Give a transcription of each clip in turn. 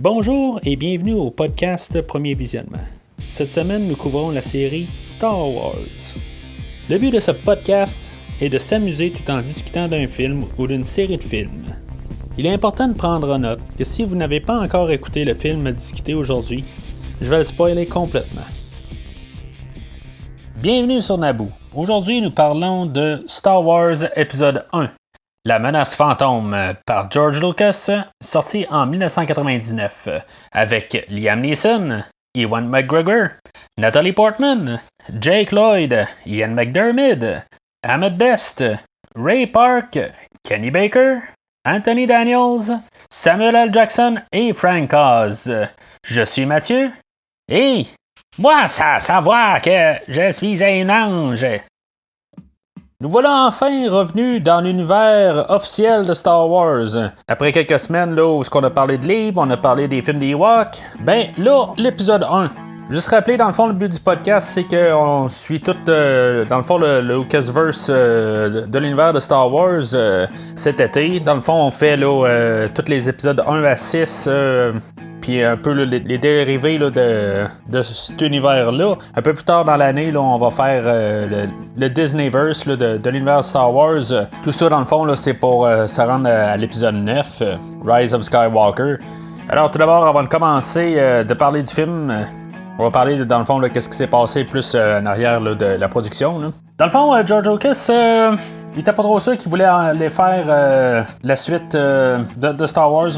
Bonjour et bienvenue au podcast Premier Visionnement. Cette semaine, nous couvrons la série Star Wars. Le but de ce podcast est de s'amuser tout en discutant d'un film ou d'une série de films. Il est important de prendre en note que si vous n'avez pas encore écouté le film à discuter aujourd'hui, je vais le spoiler complètement. Bienvenue sur Naboo. Aujourd'hui, nous parlons de Star Wars épisode 1. La menace fantôme par George Lucas, sorti en 1999, avec Liam Neeson, Ewan McGregor, Natalie Portman, Jake Lloyd, Ian McDiarmid, Ahmed Best, Ray Park, Kenny Baker, Anthony Daniels, Samuel L. Jackson et Frank Oz. Je suis Mathieu et moi, ça savoir que je suis un ange. Nous voilà enfin revenus dans l'univers officiel de Star Wars. Après quelques semaines là, où on a parlé de livres, on a parlé des films des Ewoks, ben là, l'épisode 1. Juste rappeler, dans le fond, le but du podcast, c'est qu'on suit tout, dans le fond, le Lucasverse de l'univers de Star Wars cet été. Dans le fond, on fait là, tous les épisodes 1 à 6, puis un peu là, les dérivés là, de cet univers-là. Un peu plus tard dans l'année, là, on va faire le Disneyverse là, de l'univers Star Wars. Tout ça, dans le fond, là, c'est pour se rendre à l'épisode 9, Rise of Skywalker. Alors, tout d'abord, avant de commencer de parler du film, on va parler, dans le fond, de qu'est-ce qui s'est passé plus en arrière là, de la production. Là. Dans le fond, George Lucas, il était pas trop sûr qu'il voulait aller faire la suite de Star Wars.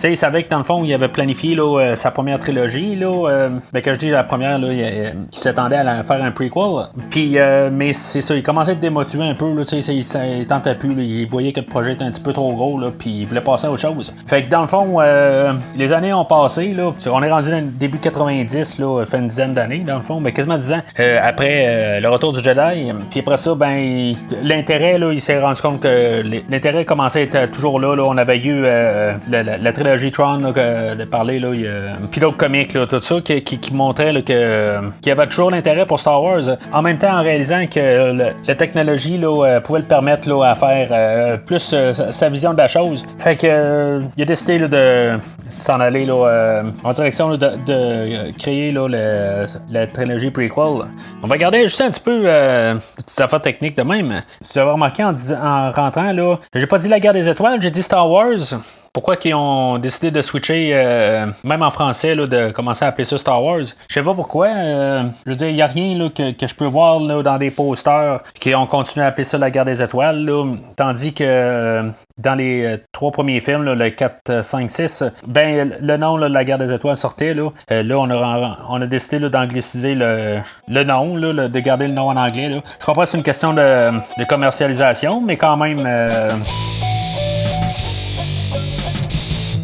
Il savait que, dans le fond, il avait planifié là, sa première trilogie. Là, quand je dis la première, là, il s'attendait à faire un prequel. Puis, mais c'est ça, il commençait à être démotivé un peu. Là, il tentait plus. Là, il voyait que le projet était un petit peu trop gros. Là, puis, il voulait passer à autre chose. Fait que, dans le fond, les années ont passé. Là, on est rendu dans le début 90, là, fait une dizaine d'années, dans le fond, mais quasiment 10 ans après le retour du Jedi. Puis après ça, ben, l'intérêt, là, il s'est rendu compte que l'intérêt commençait à être toujours là. On avait eu la trilogie Tron là, de parler, là, puis d'autres comics, là, tout ça, qui montrait là, qu'il y avait toujours l'intérêt pour Star Wars. En même temps, en réalisant que la technologie là, pouvait le permettre là, à faire plus sa vision de la chose. Fait que il a décidé là, de s'en aller là, en direction là, de créer là, la trilogie prequel. On va regarder juste un petit peu petites affaires techniques de même. Si tu as remarqué en rentrant, là, j'ai pas dit la guerre des étoiles, j'ai dit Star Wars. Pourquoi qu'ils ont décidé de switcher, même en français, là, de commencer à appeler ça Star Wars? Je sais pas pourquoi. Je veux dire, il n'y a rien là, que je peux voir là, dans des posters qui ont continué à appeler ça la guerre des étoiles. Là, tandis que dans les 3 premiers films, là, le 4, 5, 6, ben, le nom là, de la guerre des étoiles sortait. Là, on a décidé là, d'angliciser le nom, là, de garder le nom en anglais. Là. Je comprends que c'est une question de commercialisation, mais quand même...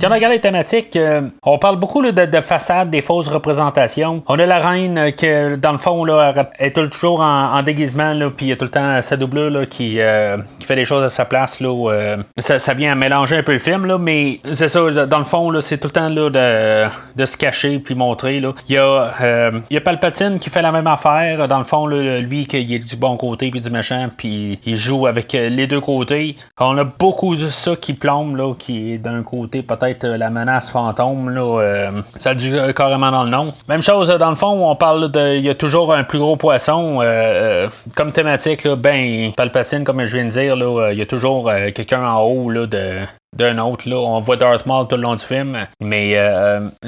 Quand on regarde les thématiques, on parle beaucoup là, de façades, des fausses représentations. On a la reine qui, dans le fond, là, est toujours en déguisement, puis il y a tout le temps sa doublure là, qui fait des choses à sa place. Là, ça vient à mélanger un peu le film, là, mais c'est ça, dans le fond, là, c'est tout le temps là, de se cacher puis montrer. Là. Il y a Palpatine qui fait la même affaire. Dans le fond, là, lui, il est du bon côté puis du méchant, puis il joue avec les deux côtés. On a beaucoup de ça qui plombe, là, qui est d'un côté peut-être la menace fantôme, là, ça a dû carrément dans le nom. Même chose, dans le fond, on parle il y a toujours un plus gros poisson. Comme thématique, là, ben, Palpatine, comme je viens de dire, il y a toujours quelqu'un en haut là, d'un autre. Là. On voit Darth Maul tout le long du film, mais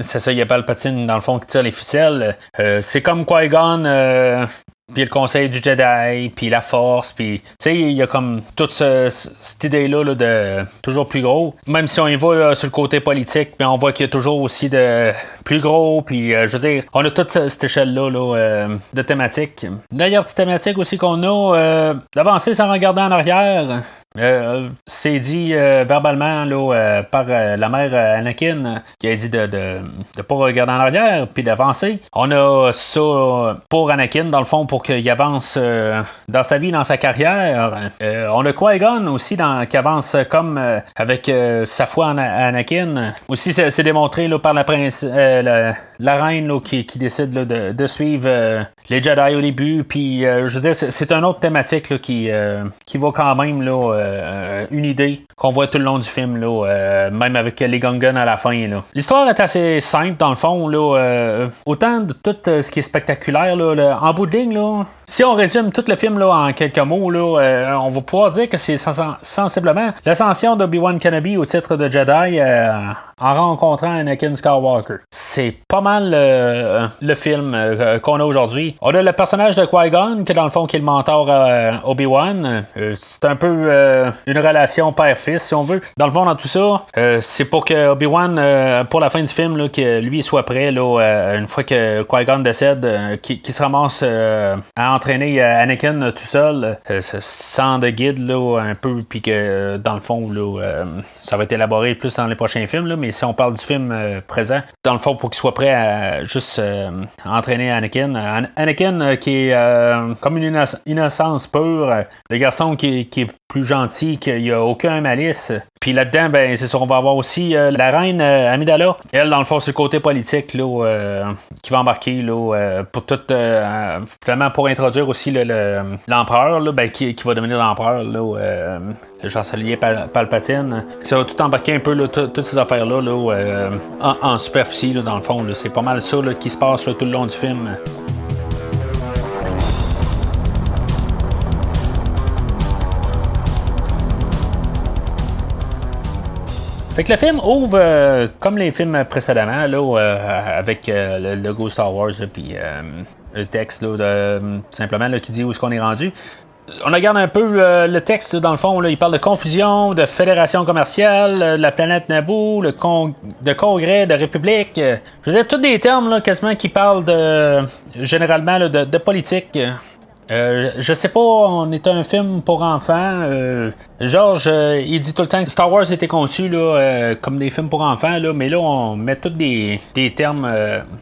c'est ça, il y a Palpatine, dans le fond, qui tire les ficelles. C'est comme Qui-Gon... puis le conseil du Jedi, puis la force, puis tu sais, il y a comme toute cette idée-là là, de toujours plus gros. Même si on y va là, sur le côté politique, mais on voit qu'il y a toujours aussi de plus gros, puis je veux dire, on a toute cette échelle-là là, de thématiques. D'ailleurs, petite thématique aussi qu'on a, d'avancer sans regarder en arrière. C'est dit verbalement là, par la mère Anakin qui a dit de pas regarder en arrière puis d'avancer. On a ça pour Anakin dans le fond pour qu'il avance dans sa vie, dans sa carrière. On a Qui-Gon aussi qui avance comme avec sa foi en Anakin. Aussi c'est démontré là, par la reine là, qui décide là, de suivre les Jedi au début. Puis je veux dire c'est une autre thématique là, qui va quand même là, une idée qu'on voit tout le long du film, là, même avec les Gungans à la fin. Là. L'histoire est assez simple, dans le fond. Là, autant de tout ce qui est spectaculaire, là, en bout de ligne, là, si on résume tout le film là, en quelques mots, là, on va pouvoir dire que c'est sensiblement l'ascension d'Obi-Wan Kenobi au titre de Jedi en rencontrant Anakin Skywalker. C'est pas mal le film qu'on a aujourd'hui. On a le personnage de Qui-Gon, que dans le fond, qui est le mentor Obi-Wan. C'est un peu une relation père-fils, si on veut. Dans le fond, dans tout ça, c'est pour que Obi-Wan, pour la fin du film, là, que lui soit prêt, là, une fois que Qui-Gon décède, qu'il se ramasse à entraîner Anakin tout seul, sans de guide, là, un peu, puis que dans le fond, là, ça va être élaboré plus dans les prochains films, là, mais si on parle du film présent, dans le fond, pour qu'il soit prêt à juste entraîner Anakin. Anakin qui est comme une innocence pure, le garçon qui est plus gentil, qu'il n'y a aucun malice. Puis là-dedans, ben c'est sûr, on va avoir aussi la reine Amidala. Elle, dans le fond, c'est le côté politique là, qui va embarquer là, pour tout, finalement, pour introduire aussi l'empereur, là, ben, qui va devenir l'empereur, là, le chancelier Palpatine. Ça va tout embarquer un peu là, toutes ces affaires-là là, en superficie, là, dans le fond. Là. C'est pas mal ça là, qui se passe là, tout le long du film. Fait que le film ouvre comme les films précédemment, là, avec le logo Star Wars, puis le texte là, simplement là, qui dit où est-ce qu'on est rendu. On regarde un peu le texte, là, dans le fond, là, il parle de confusion, de fédération commerciale, de la planète Naboo, de congrès, de république. Je veux dire, tous des termes là, quasiment qui parlent généralement là, de politique. Je sais pas, on est un film pour enfants. George, il dit tout le temps que Star Wars était conçu là, comme des films pour enfants, là, mais là, on met tous des termes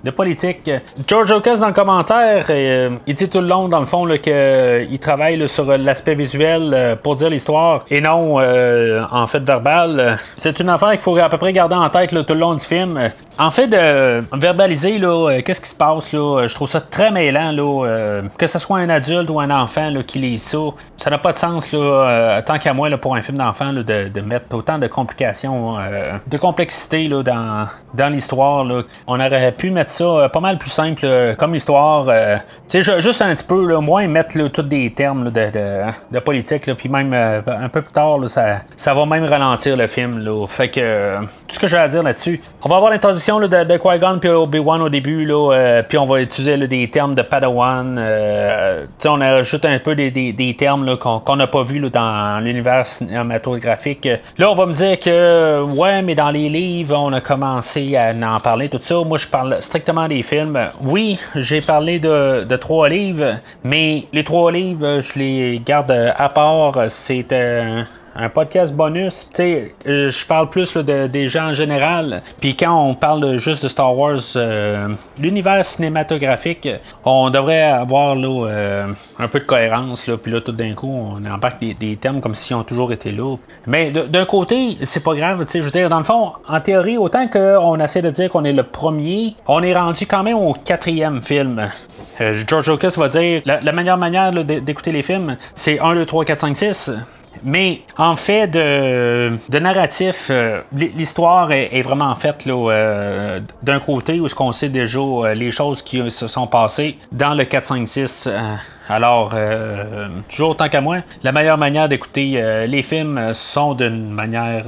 de politique. George Lucas, dans le commentaire, il dit tout le long, dans le fond, qu'il travaille là, sur l'aspect visuel pour dire l'histoire et non en fait verbal. C'est une affaire qu'il faut à peu près garder en tête là, tout le long du film. En fait, de verbaliser, là, qu'est-ce qui se passe, là, je trouve ça très mêlant, là, que ce soit un adulte ou un enfant là, qui lit ça, ça n'a pas de sens, là, tant qu'à moi, là, pour un film d'enfant, là, de mettre autant de complications, de complexité là, dans l'histoire. Là. On aurait pu mettre ça pas mal plus simple, comme l'histoire, juste un petit peu, là, moins mettre là, tous des termes là, de politique, puis même un peu plus tard, là, ça va même ralentir le film. Là. Fait que tout ce que j'ai à dire là-dessus, on va avoir l'introduction là, de Qui-Gon puis Obi-Wan au début, là, puis on va utiliser là, des termes de Padawan. On ajoute un peu des termes là, qu'on n'a pas vu là, dans l'univers cinématographique. Là, on va me dire que, ouais, mais dans les livres, on a commencé à en parler, tout ça. Moi, je parle strictement des films. Oui, j'ai parlé de 3 livres, mais les 3 livres, je les garde à part. C'est un podcast bonus. Tu sais, je parle plus là, des gens en général. Puis quand on parle juste de Star Wars, l'univers cinématographique, on devrait avoir là, un peu de cohérence. Puis là, tout d'un coup, on embarque des termes comme s'ils ont toujours été là. Mais d'un côté, c'est pas grave. Tu sais, je veux dire, dans le fond, en théorie, autant qu'on essaie de dire qu'on est le premier, on est rendu quand même au 4e film. George Lucas va dire, la meilleure manière là, d'écouter les films, c'est 1, 2, 3, 4, 5, 6. Mais en fait de narratif, l'histoire est vraiment faite là, d'un côté où ce qu'on sait déjà les choses qui se sont passées dans le 4, 5, 6. Alors, toujours tant qu'à moi, la meilleure manière d'écouter les films sont d'une manière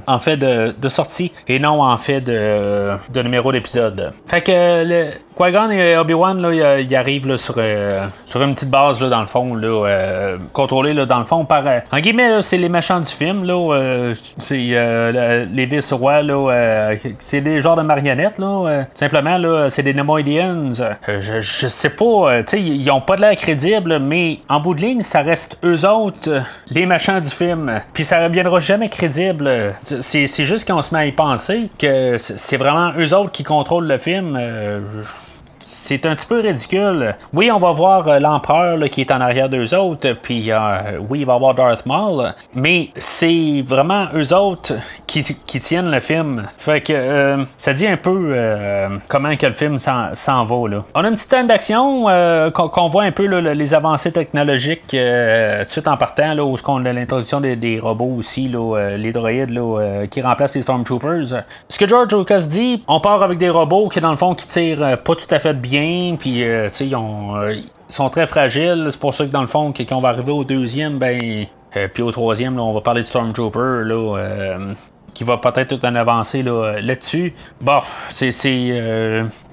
en fait de sortie et non en fait de numéro d'épisode. Fait que Qui-Gon et Obi-Wan là, ils arrivent là, sur une petite base là, dans le fond, là, contrôlée là, dans le fond par en guillemets là, c'est les méchants du film là, c'est les vice-rois là, c'est des genres de marionnettes là, simplement là, c'est des Nemoidians. Je sais pas, tu sais, ils ont pas de l'air crédible, mais en bout de ligne, ça reste eux autres, les méchants du film. Puis ça reviendra jamais crédible. C'est juste qu'on se met à y penser que c'est vraiment eux autres qui contrôlent le film. c'est un petit peu ridicule. Oui, on va voir l'empereur qui est en arrière d'eux autres, puis oui, il va y avoir Darth Maul, mais c'est vraiment eux autres qui tiennent le film. Fait que ça dit un peu comment que le film s'en va. Là. On a une petite scène d'action qu'on voit un peu là, les avancées technologiques tout de suite en partant, là, où on a l'introduction des robots aussi, là, les droïdes là, qui remplacent les Stormtroopers. Ce que George Lucas dit, on part avec des robots qui dans le fond qui tirent pas tout à fait bien, puis ils sont très fragiles. C'est pour ça que dans le fond, quand on va arriver au deuxième, puis au troisième, là, on va parler de Stormtrooper là, qui va peut-être tout en avancer là-dessus. Bon,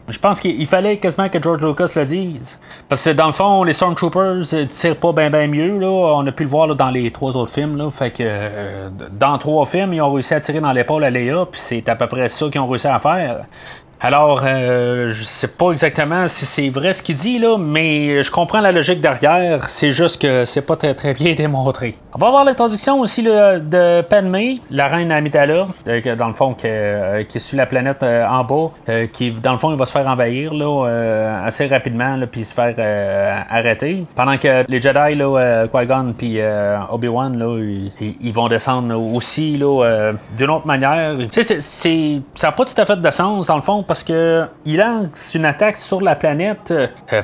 je pense qu'il fallait quasiment que George Lucas le dise. Parce que dans le fond, les Stormtroopers tirent pas bien mieux. Là. On a pu le voir là, dans les 3 autres films. Là. Fait que dans 3 films, ils ont réussi à tirer dans l'épaule à Leia. Puis c'est à peu près ça qu'ils ont réussi à faire. Alors, je sais pas exactement si c'est vrai ce qu'il dit, là, mais je comprends la logique derrière. C'est juste que c'est pas très, très bien démontré. On va voir l'introduction aussi là, de Padmé, la reine Amidala, dans le fond, qui est sur la planète en bas, qui, dans le fond, il va se faire envahir là, assez rapidement, là, puis se faire arrêter. Pendant que les Jedi, là, Qui-Gon puis Obi-Wan, là, ils vont descendre aussi là, d'une autre manière. Tu sais, ça n'a pas tout à fait de sens, dans le fond, parce que il lance une attaque sur la planète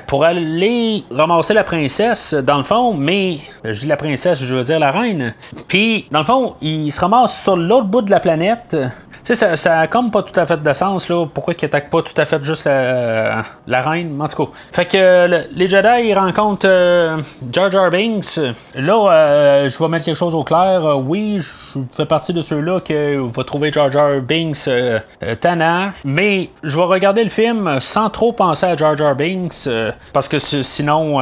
pour aller ramasser la princesse, dans le fond, mais je dis la princesse, je veux dire la reine. Puis, dans le fond, il se ramasse sur l'autre bout de la planète. Tu sais, ça a comme pas tout à fait de sens, là. Pourquoi il attaque pas tout à fait juste la reine, en tout cas. Fait que les Jedi, ils rencontrent Jar Jar Binks. Là, je vais mettre quelque chose au clair. Oui, je fais partie de ceux-là qui va trouver Jar Jar Binks tannant, mais je vais regarder le film sans trop penser à Jar Jar Binks, parce que sinon...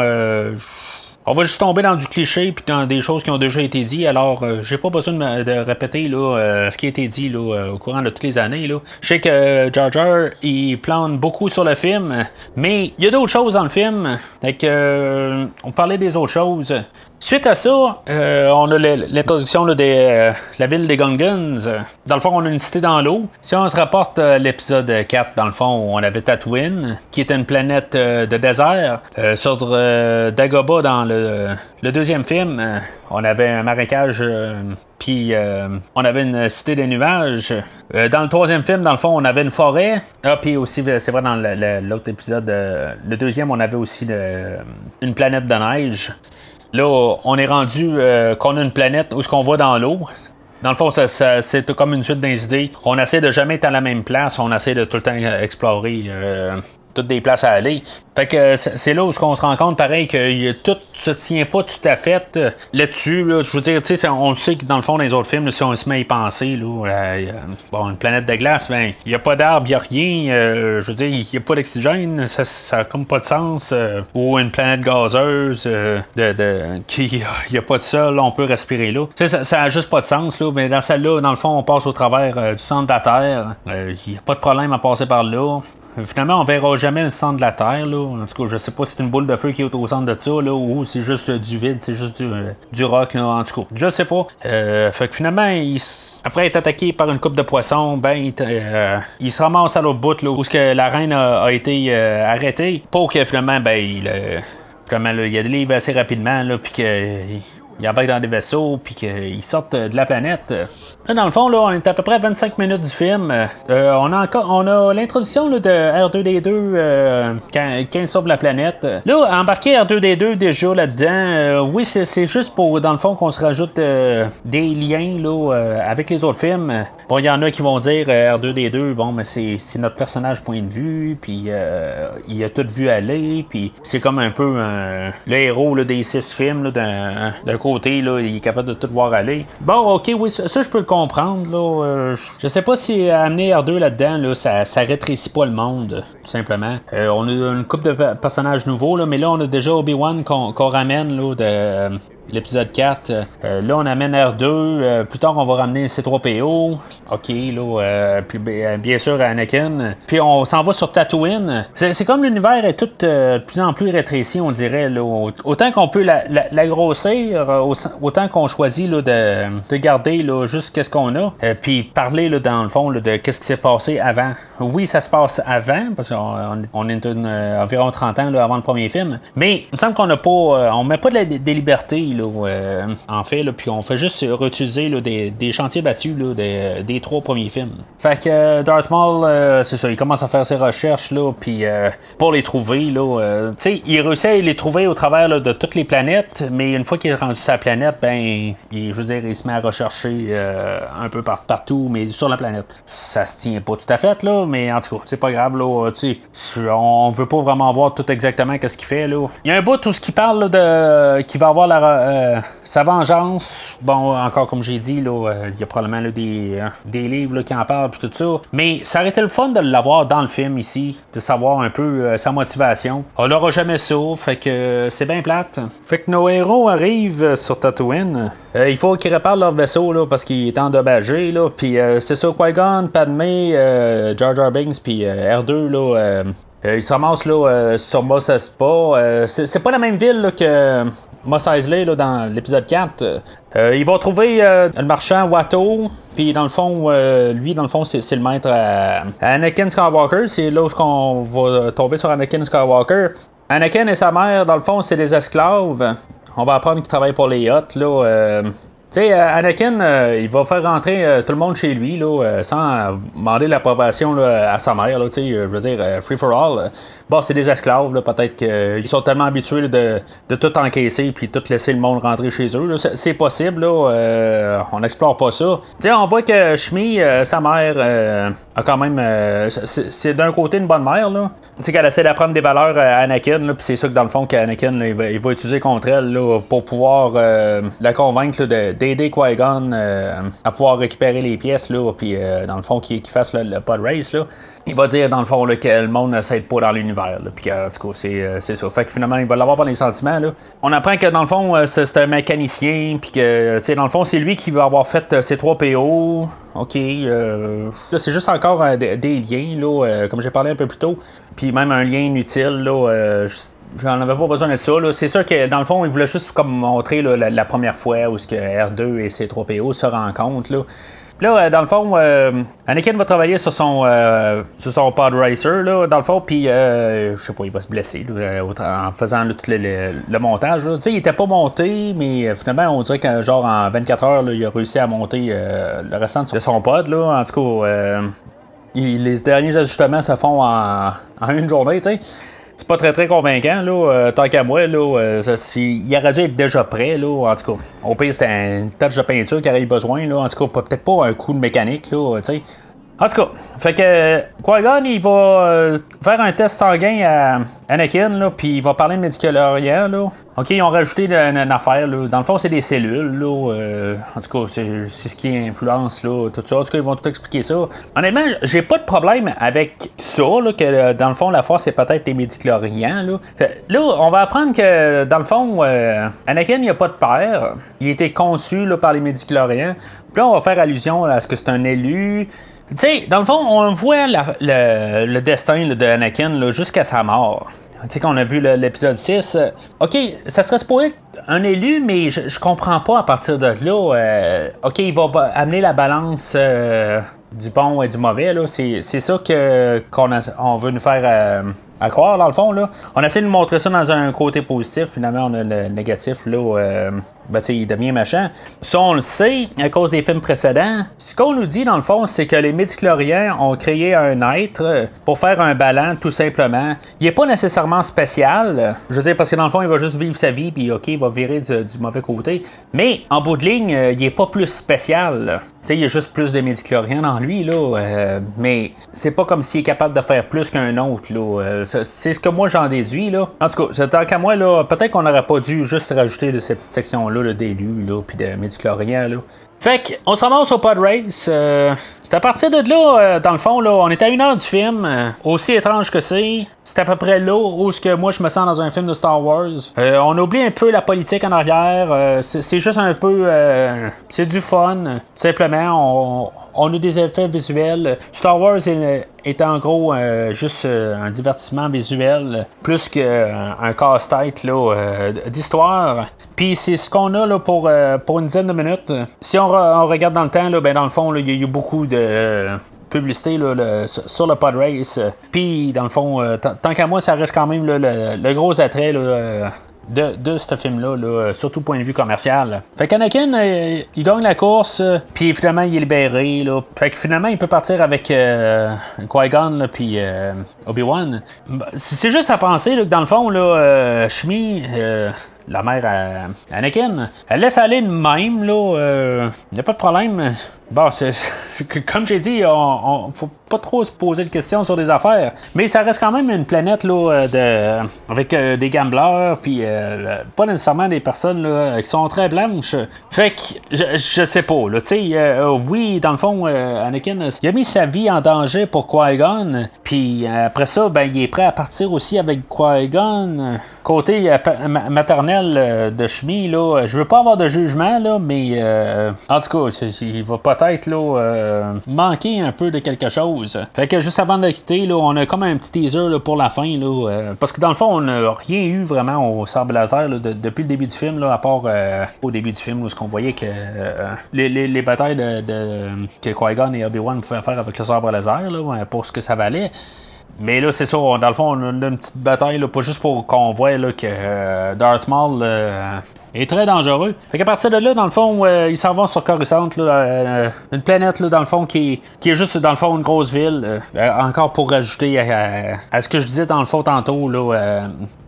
on va juste tomber dans du cliché puis dans des choses qui ont déjà été dites. Alors, j'ai pas besoin de répéter là, ce qui a été dit là, au courant de toutes les années. Là. Je sais que Jar Jar, il plante beaucoup sur le film, mais il y a d'autres choses dans le film. Fait que, on parlait des autres choses. Suite à ça, on a l'introduction de la ville des Gungans. Dans le fond, on a une cité dans l'eau. Si on se rapporte à l'épisode 4, dans le fond, on avait Tatooine, qui était une planète de désert. Sur Dagobah, dans le deuxième film, on avait un marécage, puis on avait une cité des nuages. Dans le troisième film, dans le fond, on avait une forêt. Ah, puis aussi, c'est vrai, dans l'autre épisode, le deuxième, on avait aussi une planète de neige. Là, on est rendu qu'on a une planète où ce qu'on va dans l'eau. Dans le fond, c'est comme une suite d'idées. On essaie de jamais être à la même place. On essaie de tout le temps explorer toutes des places à aller. Fait que c'est là où on se rend compte, pareil, que tout se tient pas tout à fait là-dessus. Là. Je veux dire, tu sais, on le sait que dans le fond, dans les autres films, là, si on se met à y penser, là, bon, une planète de glace, ben, il n'y a pas d'arbres, il n'y a rien. Je veux dire, il n'y a pas d'oxygène, ça n'a comme pas de sens. Ou une planète gazeuse, il n'y a pas de sol, on peut respirer là. Tu sais, ça n'a juste pas de sens, là. Mais dans celle-là, dans le fond, on passe au travers du centre de la Terre. Il n'y a pas de problème à passer par là. Finalement, on verra jamais le centre de la Terre. Là. En tout cas, je sais pas si c'est une boule de feu qui est au centre de ça, là, ou c'est juste du vide, c'est juste du rock. Là. En tout cas, je sais pas. Fait que finalement, après être attaqué par une coupe de poissons, il se ramasse à l'autre bout, là, où que la reine a été arrêtée, pour que finalement, finalement, là, il a des livres assez rapidement, puis qu'il embarque dans des vaisseaux, puis qu'ils sortent de la planète. Là, dans le fond, là, on est à peu près à 25 minutes du film. On a l'introduction là, de R2D2 quand il sauve la planète. Là, embarquer R2D2 déjà là-dedans, oui, c'est juste pour, dans le fond, qu'on se rajoute des liens là, avec les autres films. Bon, il y en a qui vont dire R2D2, bon, mais c'est notre personnage point de vue, puis il a tout vu aller, puis c'est comme un peu le héros là, des 6 films, là, d'un côté, là, il est capable de tout voir aller. Bon, ok, oui, ça je peux le comprendre. Là, je sais pas si amener R2 là-dedans, là, ça rétrécit pas le monde, tout simplement. On a une couple de personnages nouveaux, là, mais là, on a déjà Obi-Wan qu'on ramène là, l'épisode 4. Là, on amène R2. Plus tard, on va ramener C3PO. OK, là. Puis bien sûr, Anakin. Puis on s'en va sur Tatooine. C'est comme l'univers est tout de plus en plus rétréci, on dirait. Là. Autant qu'on peut la grossir, autant qu'on choisit là, de garder là, juste qu'est-ce qu'on a. Puis parler là, dans le fond là, de qu'est-ce qui s'est passé avant. Oui, ça se passe avant, parce qu'on est environ 30 ans là, avant le premier film. Mais il me semble qu'on n'a pas. On met pas des libertés, là, en fait, là, puis on fait juste réutiliser là, des chantiers battus là, des 3 premiers films. Fait que Darth Maul, c'est ça, il commence à faire ses recherches, là, puis pour les trouver, là, tu sais, il réussit à les trouver au travers là, de toutes les planètes, mais une fois qu'il est rendu sa planète, ben, je veux dire, il se met à rechercher un peu partout, mais sur la planète. Ça se tient pas tout à fait, là, mais en tout cas, c'est pas grave, là, tu sais, on veut pas vraiment voir tout exactement qu'est-ce qu'il fait, là. Il y a un bout tout ce qui parle là, de qui va avoir sa vengeance. Bon, encore comme j'ai dit, là, il y a probablement là, des livres là, qui en parlent puis tout ça. Mais ça aurait été le fun de l'avoir dans le film ici, de savoir un peu sa motivation. On l'aura jamais ça, fait que c'est bien plate. Fait que nos héros arrivent sur Tatooine. Il faut qu'ils réparent leur vaisseau là, parce qu'il est endommagé. Là, puis c'est ça, Qui-Gon, Padmé, Jar Jar Binks, puis R2 là. Ils se ramassent là, sur Mos Espa. C'est pas la même ville là, que Mos Eisley là, dans l'épisode 4. Ils vont trouver le marchand Watto. Puis dans le fond, lui, dans le fond, c'est le maître à Anakin Skywalker. C'est là où on va tomber sur Anakin Skywalker. Anakin et sa mère, dans le fond, c'est des esclaves. On va apprendre qu'ils travaillent pour les Hutt, là. Tu sais, Anakin, il va faire rentrer tout le monde chez lui, là, sans demander l'approbation là, à sa mère, là, tu sais, je veux dire, free for all. Bon, c'est des esclaves, là, peut-être qu'ils sont tellement habitués là, de tout encaisser puis tout laisser le monde rentrer chez eux. Là. C'est possible, là, on n'explore pas ça. Tu sais, on voit que Shmi, sa mère, a quand même. C'est d'un côté une bonne mère, là. Tu sais, qu'elle essaie d'apprendre des valeurs à Anakin, là, puis c'est ça que dans le fond, qu'Anakin, là, il va utiliser contre elle, là, pour pouvoir la convaincre là, d'aider Qui-Gon à pouvoir récupérer les pièces, là, puis dans le fond, qu'il fasse le pod race, là. Il va dire, dans le fond, là, que le monde ne s'aide pas dans l'univers. Puis en tout cas, c'est ça. Fait que finalement, il va l'avoir par les sentiments. Là. On apprend que, dans le fond, c'est un mécanicien. Puis que, tu sais, dans le fond, c'est lui qui va avoir fait C3PO. OK. Là, c'est juste encore des liens, là, comme j'ai parlé un peu plus tôt. Puis même un lien inutile, là. J'en avais pas besoin de ça. Là. C'est sûr que dans le fond, il voulait juste comme montrer là, la première fois où ce que R2 et C3PO se rencontrent. Là. Puis là, dans le fond, Anakin va travailler sur son pod racer, là, dans le fond, puis je sais pas, il va se blesser là, en faisant là, tout le montage. Tu sais, il était pas monté, mais finalement, on dirait que genre en 24 heures, là, il a réussi à monter le restant de son pod. Là. En tout cas, les derniers ajustements se font en une journée, tu sais. C'est pas très très convaincant, là, tant qu'à moi, là, il aurait dû être déjà prêt, là, en tout cas. Au pire, c'était une touche de peinture qu'il aurait eu besoin, là, en tout cas, peut-être pas un coup de mécanique, là, tu sais. En tout cas, fait que Qui-Gon, il va faire un test sanguin à Anakin, là, puis il va parler de médicaments, là. OK, ils ont rajouté une affaire, là. Dans le fond, c'est des cellules, là. En tout cas, c'est ce qui influence, là, tout ça. En tout cas, ils vont tout expliquer ça. Honnêtement, j'ai pas de problème avec ça, là, que dans le fond, la force, c'est peut-être des médicloriens, là. Là, on va apprendre que, dans le fond, Anakin, il a pas de père. Il a été conçu, là, par les médicloriens. Puis là, on va faire allusion à ce que c'est un élu. Tu sais, dans le fond, on voit le destin là, de Anakin jusqu'à sa mort. Tu sais, qu'on a vu l'épisode 6. OK, ça serait supposé être un élu, mais je comprends pas à partir de là. OK, il va amener la balance du bon et du mauvais. Là. C'est ça qu'on veut nous faire à croire, dans le fond. Là. On essaie de nous montrer ça dans un côté positif. Finalement, on a le négatif. Là, il devient méchant. Ça, on le sait à cause des films précédents. Ce qu'on nous dit, dans le fond, c'est que les médicloriens ont créé un être pour faire un ballon, tout simplement. Il n'est pas nécessairement spécial. Je veux dire, parce que dans le fond, il va juste vivre sa vie, puis OK, il va virer du mauvais côté. Mais, en bout de ligne, il n'est pas plus spécial. Tu sais, il y a juste plus de médicloriens dans lui, là. Mais c'est pas comme s'il est capable de faire plus qu'un autre, là. C'est ce que moi j'en déduis, là. En tout cas, tant qu'à moi, là, peut-être qu'on n'aurait pas dû juste rajouter de cette petite section-là d'élus, là, puis de médicloriens, là. Fait qu'on se ramasse au pod race. C'est à partir de là, dans le fond, là, on est à 1 heure du film. Aussi étrange que c'est à peu près là où ce que moi je me sens dans un film de Star Wars. On oublie un peu la politique en arrière. C'est juste un peu... c'est du fun. Tout simplement, on a des effets visuels. Star Wars est en gros juste un divertissement visuel, plus qu'un casse-tête là, d'histoire. Puis c'est ce qu'on a là, pour une dizaine de minutes. Si on regarde dans le temps, là, ben, dans le fond, il y a eu beaucoup de publicité là, sur le pod race. Puis dans le fond, tant qu'à moi, ça reste quand même là, le gros attrait là, de ce film-là, là, surtout point de vue commercial. Fait qu'Anakin, il gagne la course, puis finalement, il est libéré. Là. Fait que finalement, il peut partir avec Qui-Gon puis Obi-Wan. C'est juste à penser là, que dans le fond, là, Shmi, la mère à Anakin, elle laisse aller de même, là. Il n'y a pas de problème. Bon, comme j'ai dit, on faut pas trop se poser de questions sur des affaires. Mais ça reste quand même une planète là, avec des gamblers, puis pas nécessairement des personnes là, qui sont très blanches. Fait que je sais pas, là, tu sais, oui, dans le fond, Anakin, il a mis sa vie en danger pour Qui-Gon, puis après ça, ben, il est prêt à partir aussi avec Qui-Gon. Côté maternel de Shmi, là, je veux pas avoir de jugement, là, mais en tout cas, il va peut-être là, manquer un peu de quelque chose. Fait que juste avant de quitter, là, on a comme un petit teaser là, pour la fin, là, parce que dans le fond, on n'a rien eu vraiment au sabre laser là, depuis le début du film, là, à part au début du film où on voyait que les batailles que Qui-Gon et Obi-Wan pouvaient faire avec le sabre laser là, pour ce que ça valait. Mais là, c'est ça, dans le fond, on a une petite bataille, là, pas juste pour qu'on voit là, que Darth Maul est très dangereux. Fait qu'à partir de là, dans le fond, ils s'en vont sur Coruscant, là, une planète, là, dans le fond, qui est juste, dans le fond, une grosse ville. Encore pour rajouter à ce que je disais, dans le fond, tantôt, là,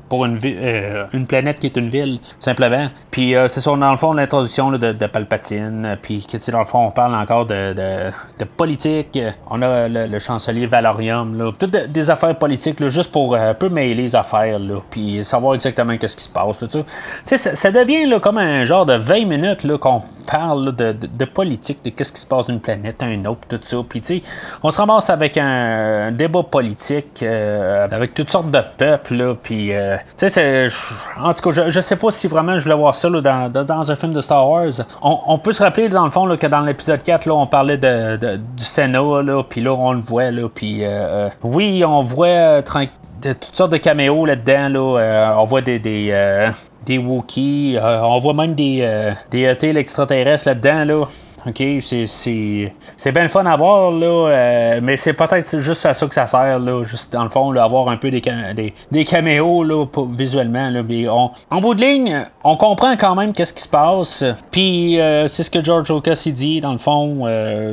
pour une planète qui est une ville, tout simplement. Puis c'est ça, dans le fond, l'introduction là, de Palpatine. Puis, dans le fond, on parle encore de politique. On a le chancelier Valorium. Là. Toutes des affaires politiques, là, juste pour un peu mêler les affaires. Là, puis savoir exactement qu'est-ce qui se passe. Tout ça. Ça devient là, comme un genre de 20 minutes là, qu'on parle là, de politique, de qu'est-ce qui se passe d'une planète à une autre, tout ça. Puis, on se ramasse avec un débat politique avec toutes sortes de peuples. Là, puis, en tout cas, je sais pas si vraiment je voulais voir ça là, dans un film de Star Wars. On peut se rappeler, dans le fond, là, que dans l'épisode 4, là, on parlait du Sénat, là, puis là, on le voit, là, puis oui, on voit toutes sortes de caméos là-dedans, là, on voit des Wookiees, on voit même des ET extraterrestres là-dedans, là. OK, c'est bien le fun à voir, là, mais c'est peut-être juste à ça que ça sert, là, juste dans le fond, là, avoir un peu des caméos là, visuellement. Là, mais en bout de ligne, on comprend quand même qu'est-ce qui se passe. Puis c'est ce que George Lucas il dit, dans le fond,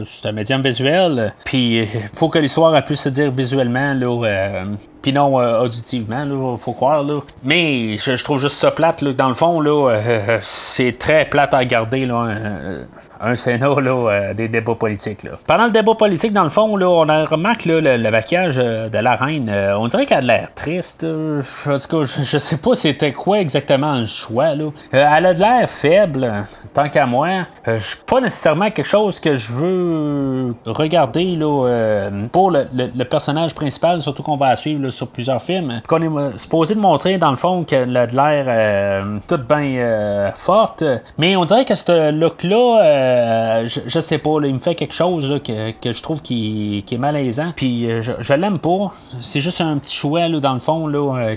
c'est un médium visuel. Puis il faut que l'histoire puisse se dire visuellement, là. Puis non, auditivement, là, faut croire, là. Mais je trouve juste ça plate, là. Dans le fond, là, c'est très plate à regarder, là. Un Sénat, là, des débats politiques, là. Pendant le débat politique, dans le fond, là, on remarque là, le maquillage de la reine. On dirait qu'elle a l'air triste. En tout cas, je sais pas c'était quoi exactement le choix, là. Elle a de l'air faible, tant qu'à moi. C'est pas nécessairement quelque chose que je veux regarder, là, pour le personnage principal, surtout qu'on va la suivre là, sur plusieurs films. Qu'on est supposé de montrer, dans le fond, qu'elle a de l'air toute bien forte. Mais on dirait que ce look-là, je sais pas, là, il me fait quelque chose là, que je trouve qui est malaisant. Puis je l'aime pas. C'est juste un petit choix là, dans le fond là,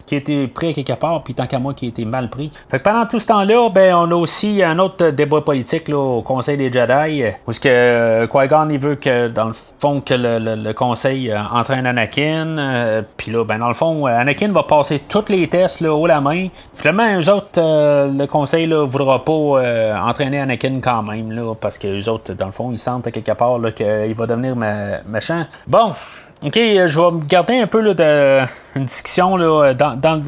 qui a été pris à quelque part, puis tant qu'à moi qui a été mal pris. Fait que pendant tout ce temps-là, ben on a aussi un autre débat politique là, au Conseil des Jedi, où ce que Qui-Gon il veut que dans le fond que le Conseil entraîne Anakin, puis là ben dans le fond Anakin va passer tous les tests là haut la main. Finalement eux autres le Conseil là voudra pas entraîner Anakin quand même là, parce que eux autres dans le fond ils sentent à quelque part là qu'il va devenir méchant. Bon. OK, je vais me garder un peu là, une discussion là, dans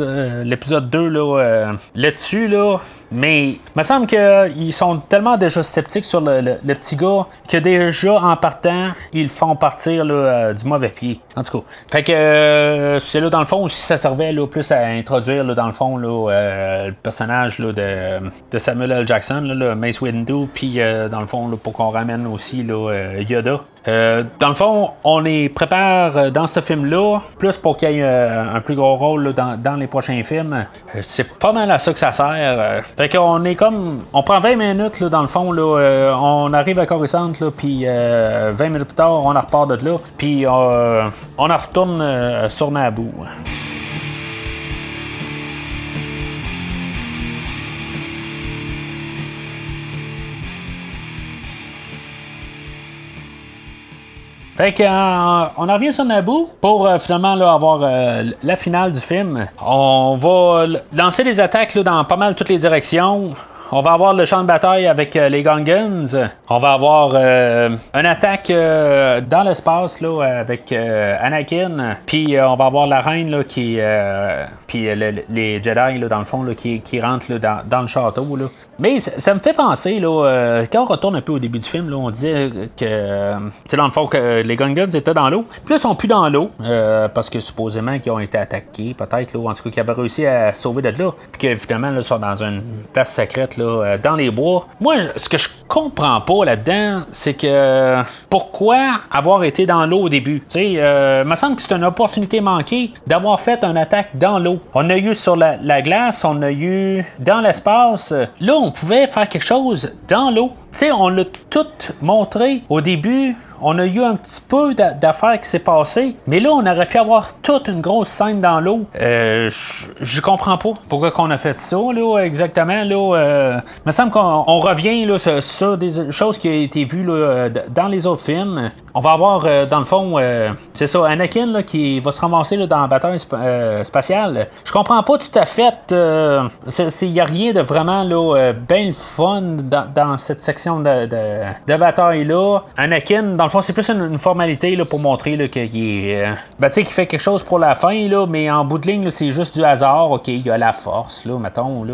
l'épisode 2 là, là-dessus, là, mais il me semble qu'ils sont tellement déjà sceptiques sur le petit gars que déjà en partant, ils le font partir là, du mauvais pied. En tout cas. Fait que c'est là dans le fond aussi ça servait là, plus à introduire là, dans le fond là, le personnage là, de Samuel L. Jackson, là, Mace Windu, puis dans le fond là, pour qu'on ramène aussi là, Yoda. Dans le fond, on les prépare dans ce film-là, plus pour qu'il y ait un plus gros rôle là, dans les prochains films. C'est pas mal à ça que ça sert. Fait qu'on est comme. On prend 20 minutes là, dans le fond, là, on arrive à Coruscant, puis 20 minutes plus tard, on en repart de là, puis on en retourne sur Naboo. Fait qu'on en revient sur Naboo pour finalement là, avoir la finale du film. On va lancer des attaques là, dans pas mal toutes les directions. On va avoir le champ de bataille avec les Gungans. On va avoir une attaque dans l'espace là, avec Anakin. Puis on va avoir la reine là, qui. Puis les Jedi là, dans le fond là, qui rentrent là, dans le château. Là. Mais ça me fait penser, là, quand on retourne un peu au début du film, là, on disait que c'est dans le fond que les Gungans étaient dans l'eau. Puis là, ils sont plus dans l'eau, parce que supposément qu'ils ont été attaqués, peut-être, là, ou en tout cas qu'ils avaient réussi à se sauver de là. Puis que finalement, là, ils sont dans une place secrète là, dans les bois. Moi, ce que je comprends pas là-dedans, c'est que pourquoi avoir été dans l'eau au début? Tu sais, il me semble que c'est une opportunité manquée d'avoir fait une attaque dans l'eau. On a eu sur la glace, on a eu dans l'espace. Là, on pouvait faire quelque chose dans l'eau. Tu sais, on l'a tout montré au début. On a eu un petit peu d'affaires qui s'est passé, mais là, on aurait pu avoir toute une grosse scène dans l'eau. Je comprends pas pourquoi qu'on a fait ça, là, exactement. Là, il me semble qu'on revient là, sur des choses qui ont été vues là, dans les autres films. On va avoir, dans le fond, c'est ça, Anakin là, qui va se ramasser là, dans la bataille spatiale. Je comprends pas tout à fait. Il n'y a rien de vraiment bien fun dans cette section de bataille-là. Anakin, dans le fond, c'est plus une formalité là, pour montrer là, qu'il fait quelque chose pour la fin, là, mais en bout de ligne, là, c'est juste du hasard. OK, il y a la force, là, mettons. Là,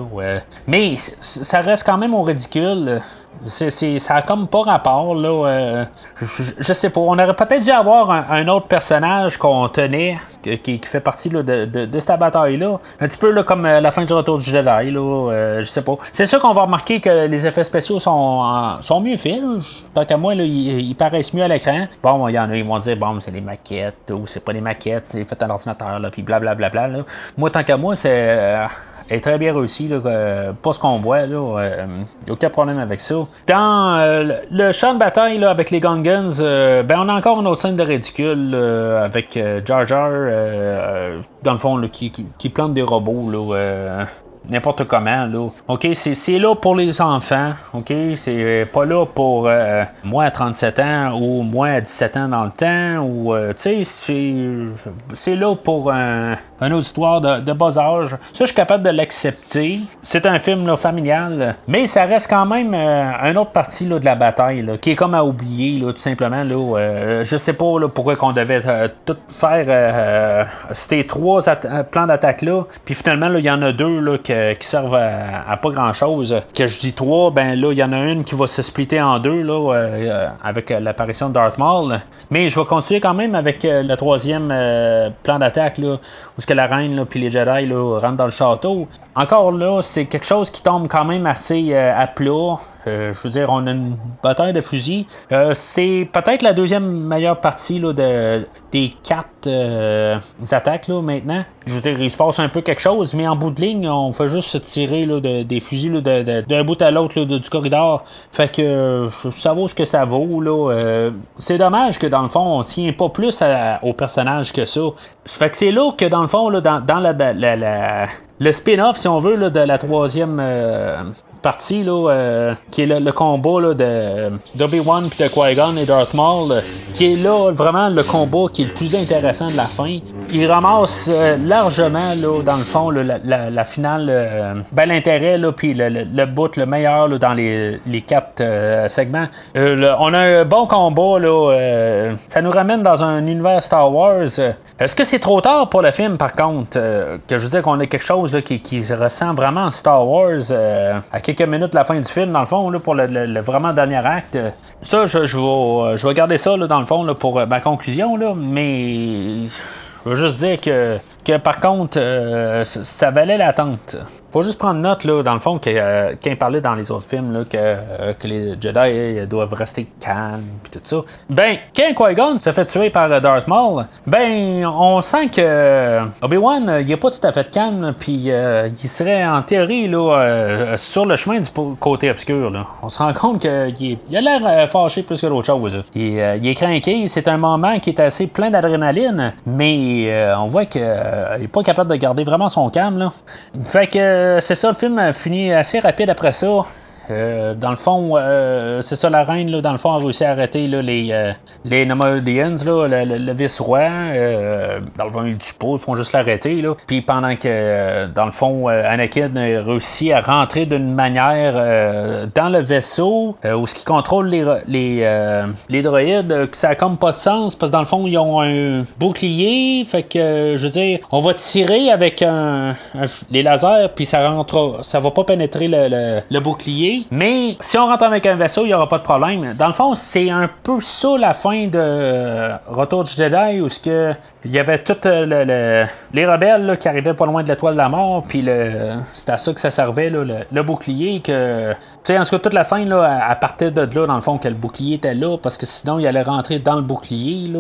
mais ça reste quand même au ridicule. Ça a comme pas rapport, là. Je sais pas. On aurait peut-être dû avoir un autre personnage qu'on tenait, qui fait partie là, de cette bataille-là. Un petit peu là, comme la fin du Retour du Jedi, là. Je sais pas. C'est sûr qu'on va remarquer que les effets spéciaux sont mieux faits. Là. Tant qu'à moi, là, ils paraissent mieux à l'écran. Bon, il y en a, ils vont dire, bon, c'est des maquettes, ou c'est pas des maquettes, c'est fait à l'ordinateur, là, puis blablabla. Là. Moi, tant qu'à moi, c'est. est très bien réussi, là, pas ce qu'on voit, là, y a aucun problème avec ça. Dans le champ de bataille là, avec les Gungans, on a encore une autre scène de ridicule avec Jar Jar, dans le fond, là, qui plante des robots, là, n'importe comment, là. OK, c'est là pour les enfants, OK? C'est pas là pour moi à 37 ans ou moi à 17 ans dans le temps, ou, tu sais, c'est là pour un auditoire de bas âge. Ça, je suis capable de l'accepter. C'est un film là, familial, mais ça reste quand même une autre partie là, de la bataille, là, qui est comme à oublier, là, tout simplement, là. Je sais pas là, pourquoi qu'on devait tout faire ces trois plans d'attaque-là, puis finalement, il y en a deux, là, qui servent à pas grand chose. Que je dis trois, ben là, il y en a une qui va se splitter en deux là, avec l'apparition de Darth Maul. Mais je vais continuer quand même avec le troisième plan d'attaque là, où ce que la reine puis les Jedi là, rentrent dans le château. Encore là, c'est quelque chose qui tombe quand même assez à plat. Je veux dire, on a une bataille de fusils. C'est peut-être la deuxième meilleure partie là, des quatre attaques là, maintenant. Je veux dire, il se passe un peu quelque chose, mais en bout de ligne, on fait juste se tirer là, des fusils là, d'un bout à l'autre là, du corridor. Fait que ça vaut ce que ça vaut. Là. C'est dommage que dans le fond, on tient pas plus au personnage que ça. Fait que c'est là que dans le fond, là, dans le spin-off, si on veut, là, de la troisième partie, là, qui est le combat là, d'Obi-Wan puis de Qui-Gon et Darth Maul, qui est là vraiment le combat qui est le plus intéressant de la fin. Il ramasse largement, là, dans le fond, là, la finale, l'intérêt, puis le bout, le meilleur là, dans les 4 segments. On a un bon combat, là, ça nous ramène dans un univers Star Wars. Est-ce que c'est trop tard pour le film, par contre, que je veux dire qu'on a quelque chose là, qui ressent vraiment Star Wars à quelques minutes de la fin du film, dans le fond, là, pour le vraiment dernier acte? Ça, je vais garder ça, là, dans le fond, là, pour ma conclusion, là, mais je veux juste dire que par contre, ça valait l'attente. Faut juste prendre note, là, dans le fond, qu'il parlait dans les autres films, là, que les Jedi doivent rester calmes, puis tout ça. Ben, quand Qui-Gon se fait tuer par Darth Maul, ben, on sent que Obi-Wan, il est pas tout à fait calme, puis il serait, en théorie, là, sur le chemin du côté obscur, là. On se rend compte qu'il a l'air fâché plus que d'autres choses. Il est craqué, c'est un moment qui est assez plein d'adrénaline, mais on voit qu'il est pas capable de garder vraiment son calme, là. Fait que c'est ça, le film a fini assez rapide après ça. Dans le fond, c'est ça, la reine, là, dans le fond, a réussi à arrêter là, les Neimoidians, le vice-roi. Dans le fond, ils ne tuent pas, ils font juste l'arrêter. Là. Puis pendant que, dans le fond, Anakin a réussi à rentrer d'une manière dans le vaisseau où ce qui contrôle les droïdes, que ça n'a comme pas de sens, parce que dans le fond, ils ont un bouclier. Fait que, je veux dire, on va tirer avec les lasers, puis ça va pas pénétrer le bouclier. Mais si on rentre avec un vaisseau, il n'y aura pas de problème. Dans le fond, c'est un peu ça la fin de Retour du Jedi, où il y avait tous les rebelles là, qui arrivaient pas loin de l'étoile de la mort, puis c'est à ça que ça servait, là, le bouclier. Que, en tout cas, toute la scène, là, à partir de là, dans le fond, que le bouclier était là, parce que sinon, il allait rentrer dans le bouclier,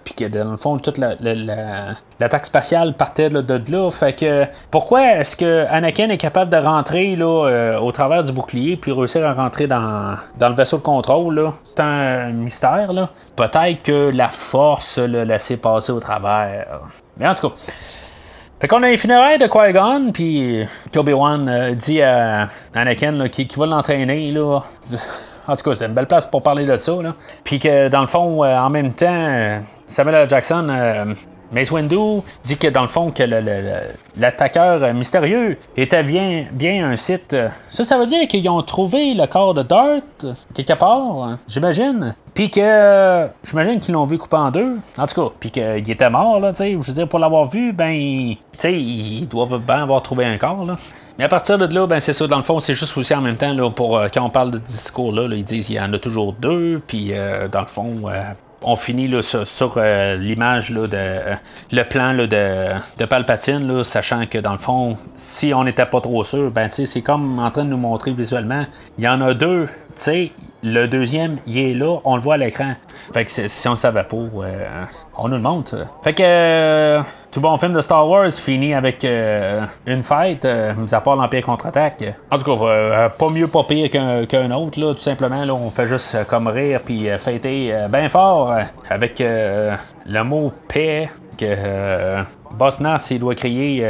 puis que dans le fond, toute l'attaque spatiale partait de là. Fait que, pourquoi est-ce que Anakin est capable de rentrer là, au travers du bouclier, puis réussir à rentrer dans le vaisseau de contrôle, là? C'est un mystère, là. Peut-être que la force l'a laissé passer au travers. Mais en tout cas, fait qu'on a les funérailles de Qui-Gon, puis Obi-Wan dit à Anakin là, qu'il va l'entraîner, là. En tout cas, c'est une belle place pour parler de ça, là. Puis que, dans le fond, en même temps, Samuel L. Jackson... Mace Windu dit que dans le fond que l'attaqueur mystérieux était bien un Sith. Ça veut dire qu'ils ont trouvé le corps de Darth quelque part, j'imagine. Puis que j'imagine qu'ils l'ont vu coupé en deux. En tout cas, puis qu'il était mort là, tu sais. Je veux dire, pour l'avoir vu, ben, tu sais, ils doivent bien avoir trouvé un corps là. Mais à partir de là, ben c'est ça, dans le fond, c'est juste aussi en même temps là, pour quand on parle de discours là, ils disent qu'il y en a toujours deux, puis dans le fond. On finit là, sur l'image là, le plan là, de Palpatine, là, sachant que dans le fond, si on n'était pas trop sûr, ben c'est comme en train de nous montrer visuellement, il y en a deux, tu sais, le deuxième, il est là, on le voit à l'écran. Fait que si on ne savait pas, on nous le montre. Fait que tout bon film de Star Wars finit avec une fête, mis à part l'Empire contre-attaque. En tout cas, pas mieux, pas pire qu'un autre, là, tout simplement. Là, on fait juste comme rire puis fêter bien fort avec le mot paix que Boss Nass il doit crier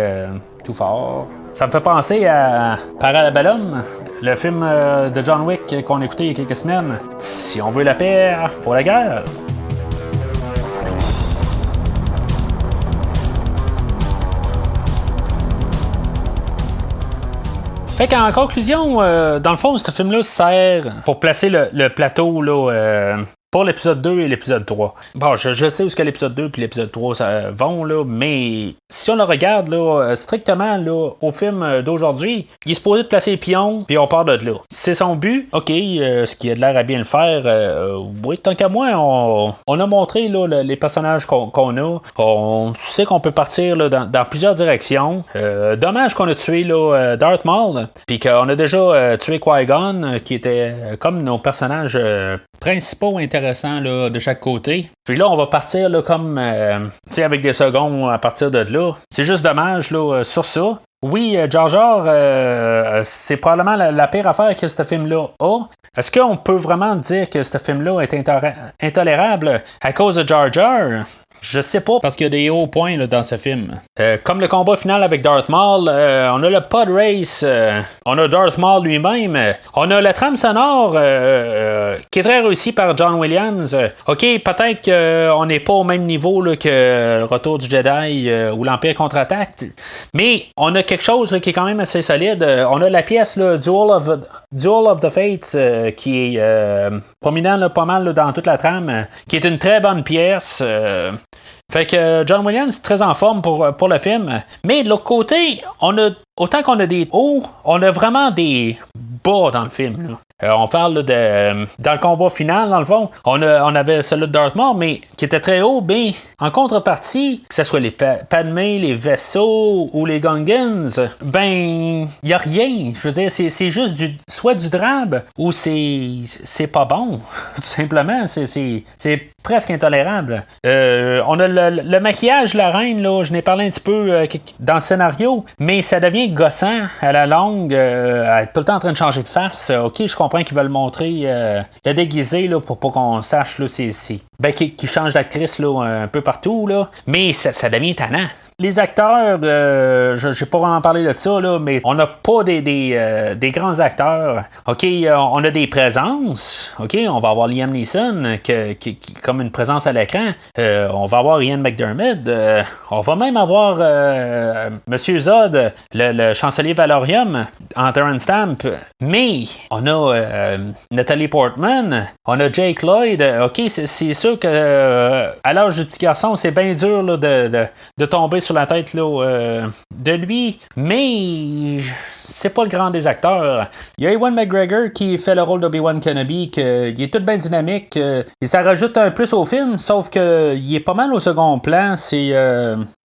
tout fort. Ça me fait penser à Parabellum, le film de John Wick qu'on a écouté il y a quelques semaines. Si on veut la paix, faut la guerre. Fait qu'en conclusion, dans le fond, ce film-là sert pour placer le plateau là, pour l'épisode 2 et l'épisode 3. Bon, je sais où est-ce que l'épisode 2 et l'épisode 3 ça vont, là, mais si on le regarde là, strictement là, au film d'aujourd'hui, il est supposé de placer les pions, puis on part de là. C'est son but, ok, ce qui a de l'air à bien le faire, oui, tant qu'à moi, on a montré là, les personnages qu'on a. On sait qu'on peut partir là, dans plusieurs directions. Dommage qu'on a tué là, Darth Maul, puis qu'on a déjà tué Qui-Gon, qui était comme nos personnages principaux intéressants là, de chaque côté. Puis là, on va partir là, comme avec des secondes à partir de là. C'est juste dommage là, sur ça. Oui, Jar Jar, c'est probablement la pire affaire que ce film-là a. Est-ce qu'on peut vraiment dire que ce film-là est intolérable à cause de Jar Jar? Je sais pas, parce qu'il y a des hauts points là, dans ce film. Comme le combat final avec Darth Maul, on a le pod race, on a Darth Maul lui-même, on a la trame sonore qui est très réussie par John Williams. Ok, peut-être qu'on n'est pas au même niveau là, que le Retour du Jedi ou l'Empire contre-attaque, mais on a quelque chose là, qui est quand même assez solide. On a la pièce là, Duel of the Fates qui est prominent là, pas mal là, dans toute la trame, qui est une très bonne pièce. Fait que John Williams est très en forme pour le film. Mais de l'autre côté, autant qu'on a des hauts, on a vraiment des bas dans le film. Là. On parle là, dans le combat final, dans le fond, on avait celui de Darth Maul, mais qui était très haut, mais en contrepartie, que ce soit les Padmé, les vaisseaux ou les Gungans, ben, il n'y a rien. Je veux dire, c'est juste soit du drabe ou c'est pas bon. Tout simplement, c'est presque intolérable. On a le maquillage de la reine, là, je n'ai parlé un petit peu dans le scénario, mais ça devient gossant à la longue, elle est tout le temps en train de changer de face. Ok, je comprends qu'ils veulent montrer le déguisé là, pour pas qu'on sache là, ben, qu'ils changent d'actrice là, un peu partout, là, mais ça devient tannant. Les acteurs, je n'ai pas vraiment parlé de ça, là, mais on n'a pas des grands acteurs. OK, on a des présences. OK, on va avoir Liam Neeson qui comme une présence à l'écran. On va avoir Ian McDermott. On va même avoir Monsieur Zod, le chancelier Valorium, en Terrence Stamp. Mais on a Natalie Portman, on a Jake Lloyd. OK, c'est sûr que à l'âge du petit garçon, c'est bien dur là, de tomber sur la tête là, de lui, mais c'est pas le grand des acteurs. Il y a Ewan McGregor qui fait le rôle d'Obi-Wan Kenobi, il est tout bien dynamique, et ça rajoute un plus au film, sauf que il est pas mal au second plan. C'est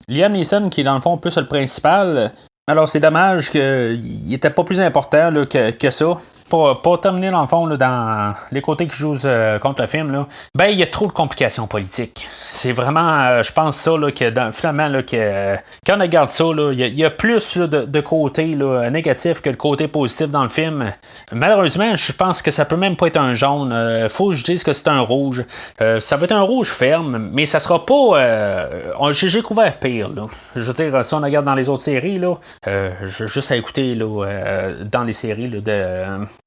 Liam Neeson qui est dans le fond plus le principal. Alors c'est dommage qu'il était pas plus important là, que ça. Pour terminer dans le fond, là, dans les côtés qui jouent contre le film, là, ben il y a trop de complications politiques. C'est vraiment, je pense ça, là, que finalement, là, quand on regarde ça, il y a plus là, de côté là, négatif que le côté positif dans le film. Malheureusement, je pense que ça peut même pas être un jaune. Faut que je dise que c'est un rouge. Ça va être un rouge ferme, mais ça sera pas... j'ai couvert pire. Là. Je veux dire, si on regarde dans les autres séries, là, juste à écouter là, dans les séries là,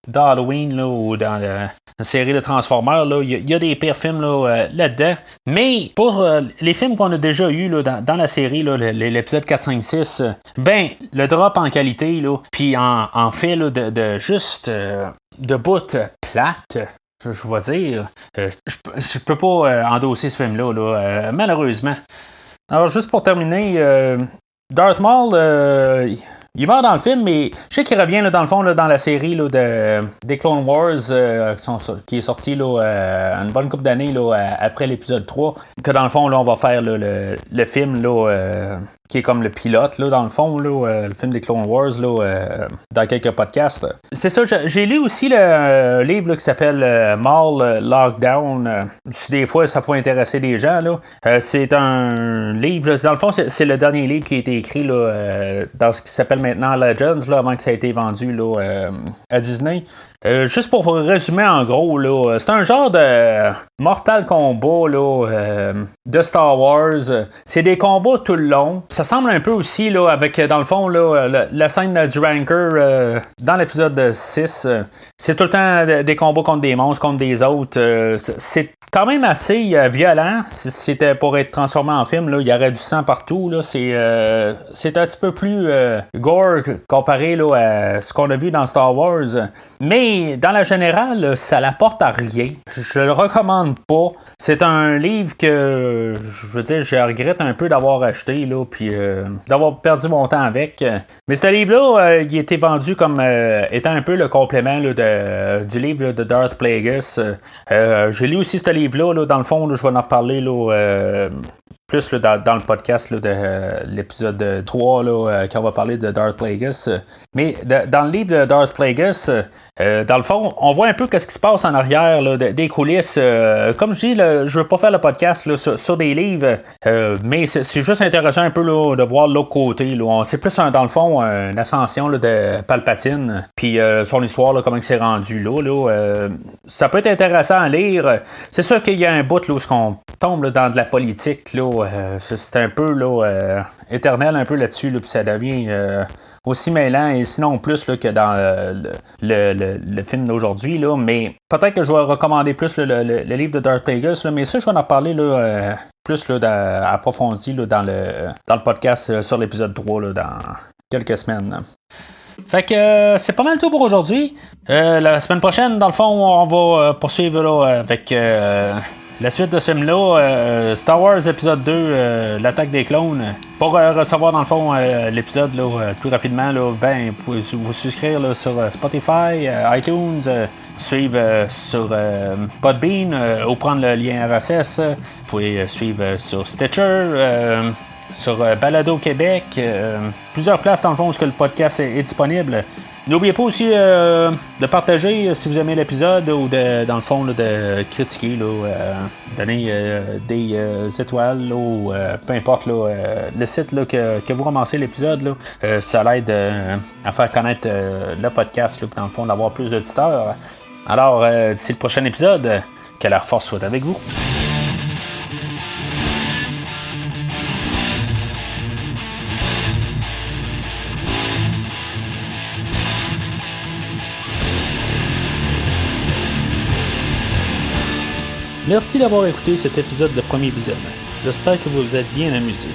d'Halloween là, ou dans la série de Transformers, il y a des pires films là-dedans. Mais pour les films qu'on a déjà eus là, dans la série, là, l'épisode 4, 5, 6, ben, le drop en qualité, puis en fait là, de juste de bout plate. Je vais dire, je peux pas endosser ce film-là, malheureusement. Alors, juste pour terminer, Darth Maul, il meurt dans le film, mais je sais qu'il revient là, dans le fond là, dans la série là, des Clone Wars qui est sortie une bonne couple d'années après l'épisode 3. Que dans le fond, là, on va faire là, le film là, qui est comme le pilote, là, dans le fond, là, le film des Clone Wars, là, dans quelques podcasts. C'est ça, j'ai lu aussi le livre là, qui s'appelle Maul Lockdown. Si des fois, ça peut intéresser des gens. Là. C'est un livre, là, dans le fond, c'est le dernier livre qui a été écrit là, dans ce qui s'appelle maintenant Legends, là, avant que ça ait été vendu là, à Disney. Juste pour résumer en gros, là, c'est un genre de Mortal Kombat là, de Star Wars. C'est des combats tout le long. Ça semble un peu aussi là, avec, dans le fond, là, la scène du Ranker dans l'épisode 6. C'est tout le temps des combats contre des monstres, contre des autres. C'est quand même assez violent. Si c'était pour être transformé en film, là, il y aurait du sang partout. Là. C'est un petit peu plus gore comparé là, à ce qu'on a vu dans Star Wars. Mais dans la générale, ça l'apporte à rien. Je le recommande pas. C'est un livre que, je veux dire, je regrette un peu d'avoir acheté, là, puis d'avoir perdu mon temps avec. Mais ce livre-là, il a été vendu comme étant un peu le complément là, du livre là, de Darth Plagueis. J'ai lu aussi ce livre-là, là, dans le fond, là, je vais en reparler là, plus là, dans le podcast là, de l'épisode 3, là, quand on va parler de Darth Plagueis. Mais dans le livre de Darth Plagueis, dans le fond, on voit un peu ce qui se passe en arrière là, des coulisses. Comme je dis, là, je ne veux pas faire le podcast là, sur des livres, mais c'est juste intéressant un peu là, de voir l'autre côté. Là. C'est plus, dans le fond, une ascension là, de Palpatine, puis son histoire, là, comment il s'est rendu là. Ça peut être intéressant à lire. C'est sûr qu'il y a un bout là, où on tombe là, dans de la politique, là, c'est un peu là, éternel un peu là-dessus, là, puis ça devient aussi mêlant et sinon plus là, que dans le film d'aujourd'hui. Là, mais peut-être que je vais recommander plus là, le livre de Darth Plagueis, là, mais ça, je vais en parler là, plus là, approfondi là, dans le podcast sur l'épisode 3 là, dans quelques semaines. Fait que c'est pas mal tout pour aujourd'hui. La semaine prochaine, dans le fond, on va poursuivre là, avec la suite de ce film-là, Star Wars épisode 2, l'attaque des clones. Pour recevoir dans le fond l'épisode là, plus rapidement, là, ben, vous pouvez vous souscrire là, sur Spotify, iTunes, suivre sur Podbean ou prendre le lien RSS. Vous pouvez suivre sur Stitcher. Sur Balado Québec, plusieurs places dans le fond où le podcast est disponible. N'oubliez pas aussi de partager si vous aimez l'épisode ou dans le fond là, de critiquer, là, donner des étoiles là, ou peu importe là, le site là, que vous ramassez l'épisode. Là, ça l'aide à faire connaître le podcast, là, dans le fond d'avoir plus d'auditeurs. Alors, d'ici le prochain épisode, que la force soit avec vous. Merci d'avoir écouté cet épisode de Premier Visionnement. J'espère que vous vous êtes bien amusés.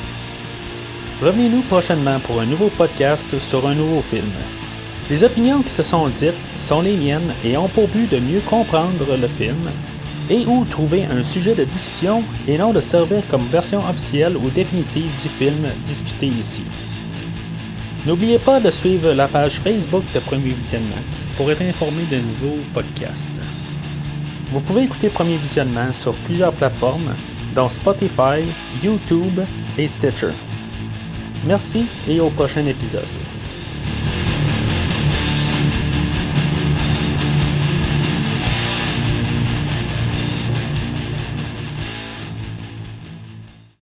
Revenez-nous prochainement pour un nouveau podcast sur un nouveau film. Les opinions qui se sont dites sont les miennes et ont pour but de mieux comprendre le film et ou trouver un sujet de discussion et non de servir comme version officielle ou définitive du film discuté ici. N'oubliez pas de suivre la page Facebook de Premier Visionnement pour être informé de nouveaux podcasts. Vous pouvez écouter Premier Visionnement sur plusieurs plateformes, dont Spotify, YouTube et Stitcher. Merci et au prochain épisode.